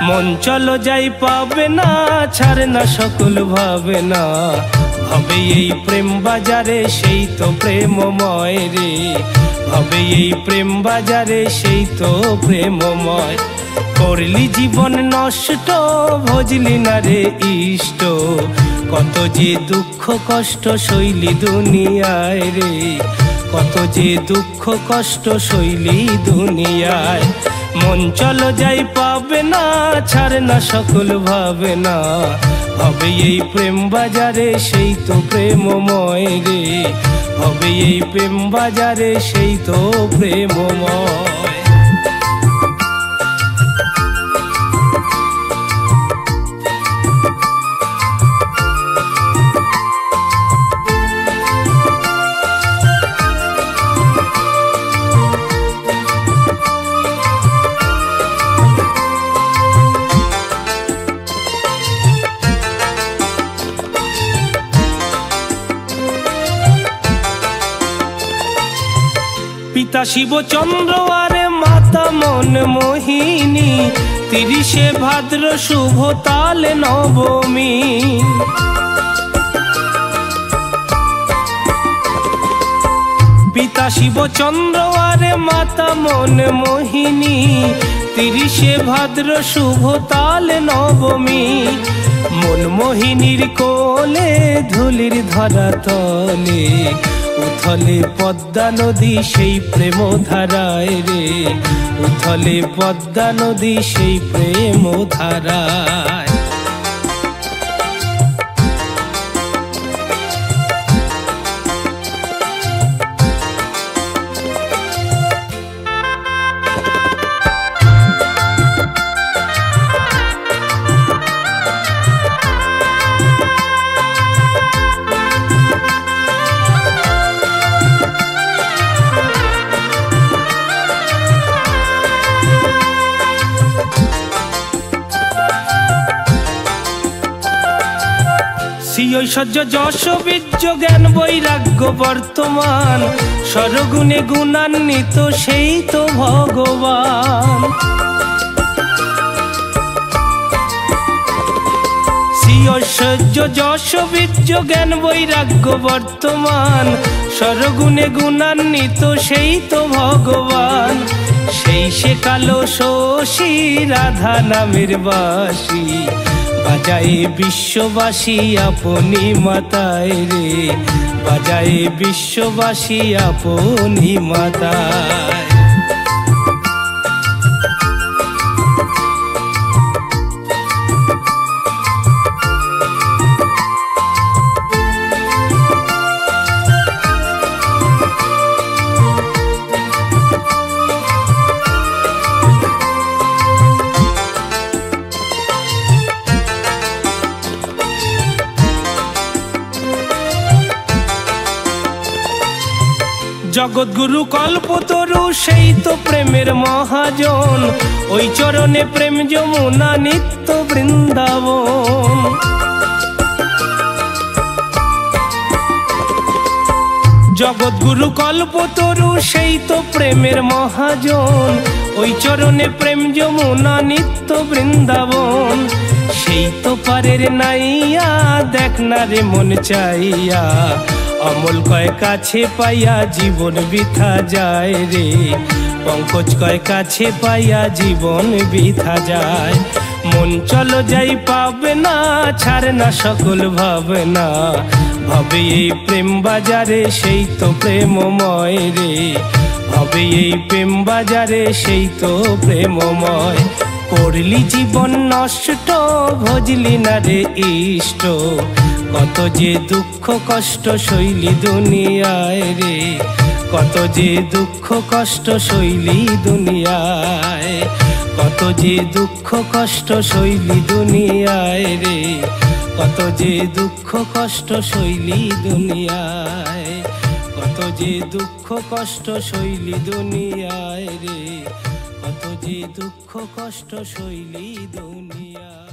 মন চলো যাই পাবে না, ছাড়ে না সকল ভাবে না, ভাবে এই প্রেম বাজারে সেই তো প্রেমময় রে, ভাবে এই প্রেম বাজারে সেই তো প্রেমময়। করলি জীবন নষ্ট, ভজলি না রে ইষ্ট, কত যে দুঃখ কষ্ট সইলি দুনিয়ায় রে, কত যে দুঃখ কষ্ট সইলি দুনিয়ায়। মন চলো যাই পাবে না, ছাড়ে না সকল ভাবে না, ভাবে এই প্রেম বাজারে সেই তো প্রেমময় রে, ভাবে এই প্রেম বাজারে সেই তো প্রেমময়। পিতা শিবচন্দ্র আরে মাতা মন মোহিনী, 30শে ভাদ্র শুভ তালে নবমী। পিতা শিবচন্দ্র আরে মাতা মন মোহিনী, 30শে ভাদ্র শুভ তালে নবমী। মন মোহিনীর কোলে ধুলির ধরা তলে, উথলে পদ্মা নদী সেই প্রেম ধারায় রে, উথলে পদ্মা নদী সেই প্রেম ধারায়। শ্রী ঐশ্বর্য যশ বীর্য জ্ঞান বৈরাগ্য বর্তমান, সরগুণে গুণান্বিত সেই তো ভগবান। শ্রী ঐশ্বর্য যশ বীর্য জ্ঞান বৈরাগ্য বর্তমান, সরগুণে গুণান্বিত সেই তো ভগবান। সেই সে কালো শশী রাধা নামের বাসী, বাজায় বিশ্ববাসী আপনি মাতায় রে, বাজায় বিশ্ববাসী আপনি মাতায়। জগৎগুরু কল্পতরু সেই তো প্রেমের মহাজন, ওই চরণে প্রেম যমুনা নিত্য বৃন্দাবন। জগৎগুরু কল্পতরু সেই তো প্রেমের মহাজন, ওই চরণে প্রেম যমুনা নিত্য বৃন্দাবন। সেই তো পারের নাইয়া দেখ না রে মন চাইয়া, অমল কয় কাছে পাইয়া জীবন বৃথা যায় রে, পঙ্কজ কয় কাছে পাইয়া জীবন বৃথা যায়। মন চলো যাই পাবে না, ছাড়ে না সকল ভাবে না, ভাবে এই প্রেম বাজারে সেই তো প্রেমময় রে, ভাবে এই প্রেম বাজারে সেই তো প্রেমময়। করলি জীবন নষ্ট, ভজলি না রে ইষ্ট, কত যে দুঃখ কষ্ট সইলি দুনিয়ায় রে, কত যে দুঃখ কষ্ট সইলি দুনিয়ায়, কত যে দুঃখ কষ্ট সইলি দুনিয়ায় রে, কত যে দুঃখ কষ্ট সইলি দুনিয়ায়, কত যে দুঃখ কষ্ট সইলি দুনিয়ায় রে, কত যে দুঃখ কষ্ট সইলি দুনিয়ায়।